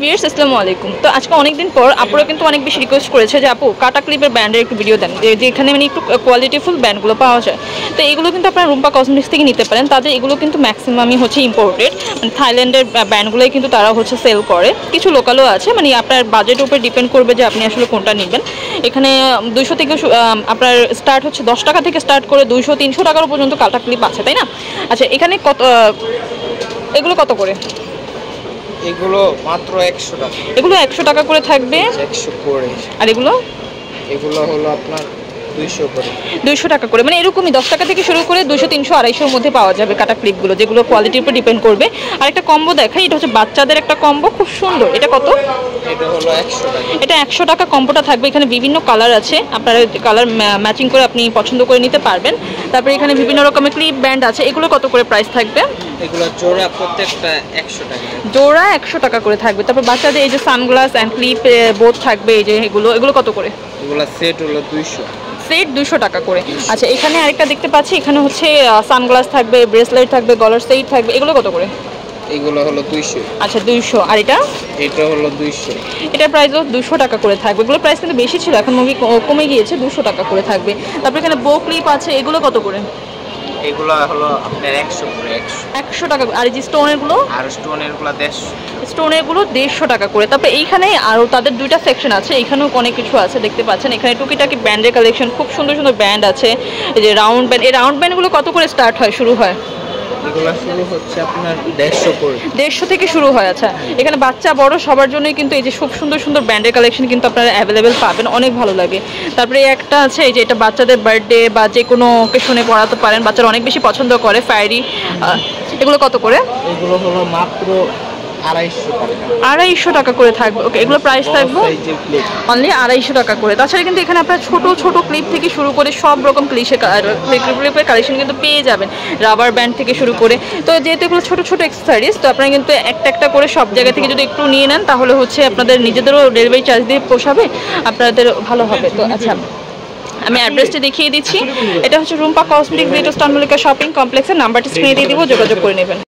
Viewers আসসালামু আলাইকুম। তো আজকে অনেকদিন পর আপুরা কিন্তু অনেক বেশি রিকোয়েস্ট করেছে যে আপু কাটা ক্লিপের ব্যান্ডের একটু ভিডিও দেন, যেখানে মানে একটু কোয়ালিটিফুল ব্যান্ডগুলো পাওয়া যায়। তো এগুলো কিন্তু আপনারা রুম্পা কসমেটিক্স থেকে নিতে পারেন। তাদের এগুলো কিন্তু ম্যাক্সিমামই হচ্ছে ইম্পোর্টেড, মানে থাইল্যান্ডের ব্যান্ডগুলোই কিন্তু তারা হচ্ছে সেল করে। কিছু লোকালও আছে, মানে আপনার বাজেটের উপর ডিপেন্ড করবে যে আপনি আসলে কোনটা নেবেন। এখানে 200 থেকে আপনার স্টার্ট হচ্ছে 10 টাকা থেকে স্টার্ট করে 200-300 টাকার পর্যন্ত কাটা ক্লিপ আছে, তাই না? আচ্ছা, এখানে কত এগুলো কত করে? এগুলো মাত্র 100 টাকা। এগুলো 100 টাকা করে থাকবে। 100 করে। আর এগুলো হলো আপনার 200 করে। 200 টাকা করে, মানে এরকমই 10 টাকা থেকে শুরু করে 200, 300, 250 মধ্যে পাওয়া যাবে কাটা ক্লিপগুলো, যেগুলো কোয়ালিটির উপর ডিপেন্ড করবে। আর একটা কম্বো দেখাই, এটা হচ্ছে বাচ্চাদের একটা কম্বো, খুব সুন্দর। এটা কত? এটা হলো 100 টাকা। এটা 100 টাকা কম্বোটা থাকবে। এখানে বিভিন্ন কালার আছে, আপনারা কালার ম্যাচিং করে আপনি পছন্দ করে নিতে পারবেন। তারপরে এখানে বিভিন্ন রকমের ক্লিপ ব্যান্ড আছে। এগুলো কত করে প্রাইস থাকবে? এগুলো জোড়া প্রত্যেকটা 100 টাকা। জোড়া 100 টাকা করে থাকবে। তারপর বাচ্চাদের এই যে সানগ্লাস অ্যান্ড ক্লিপ বোথ থাকবে, এই যে এগুলো কত করে? এগুলো সেট হলো 200। সেট 200 টাকা করে। আচ্ছা, এখানে আরেকটা দেখতে পাচ্ছি, এখানে হচ্ছে সানগ্লাস থাকবে, ব্রেসলেট থাকবে, গলার সেট থাকবে। এগুলো কত করে? এগুলো হলো 200। আচ্ছা, 200। আর এটা হলো 200। এটার প্রাইসও 200 টাকা করে থাকবে। এগুলো প্রাইস কিন্তু বেশি ছিল, এখন মুভি কমে গিয়েছে, 200 টাকা করে থাকবে। তারপরে এখানে বো ক্লিপ আছে, এগুলো কত করে? এগুলো হলো আপনার 100 করে। 100 টাকা। আর এই যে স্টোনেরগুলো? আর স্টোনেরগুলো 150। স্টোনেরগুলো 150 টাকা করে। তারপরে এইখানে আরও তাদের দুইটা সেকশন আছে, এখানেও অনেক কিছু আছে দেখতে পাচ্ছেন। এখানে টুকিটাকি ব্যান্ডের কালেকশন, খুব সুন্দর সুন্দর ব্যান্ড আছে। এই যে রাউন্ড ব্যান্ড, এই রাউন্ড ব্যান্ডগুলো কত করে স্টার্ট হয়, শুরু হয়? এগুলো শুরু হচ্ছে আপনার 150 করে। 150 থেকে শুরু হয়। আচ্ছা, এখানে বাচ্চা বড় সবার জন্যই কিন্তু এই যে খুব সুন্দর সুন্দর ব্যান্ডের কালেকশন কিন্তু আপনারা অ্যাভেলেবেল পাবেন, অনেক ভালো লাগে। তারপরে একটা আছে, এই যে এটা বাচ্চাদের বার্থডে বা যে কোনো অকেশনে পড়াতে পারেন, বাচ্চারা অনেক বেশি পছন্দ করে। ফায়ারি, এগুলো কত করে? এগুলো হলো মাত্র 250 টাকা। 250 টাকা করে থাকবে। ওকে, এগুলো প্রাইস থাকবে অনলি 250 টাকা করে। তাছাড়া কিন্তু এখানে আপনার ছোট ছোট ক্লিপ থেকে শুরু করে সব রকম ক্লিপের কালেকশন কিন্তু পেয়ে যাবেন, রাবার ব্যান্ড থেকে শুরু করে। তো যেহেতু এগুলো ছোট ছোট অ্যাক্সেসরিজ, তো আপনারা কিন্তু একটা একটা করে সব জায়গা থেকে যদি একটু নিয়ে নেন, তাহলে হচ্ছে আপনাদের নিজেদেরও ডেলিভারি চার্জ দিয়ে পোষাবে, আপনাদের ভালো হবে। তো আচ্ছা, আমি অ্যাড্রেসটি দেখিয়ে দিচ্ছি। এটা হচ্ছে রুম্পা কসমেটিক্স, যেটা স্টান মল্লিকা শপিং কমপ্লেক্সের। নাম্বারটি স্ক্রিনে দিয়ে দিব, যোগাযোগ করে নেবেন।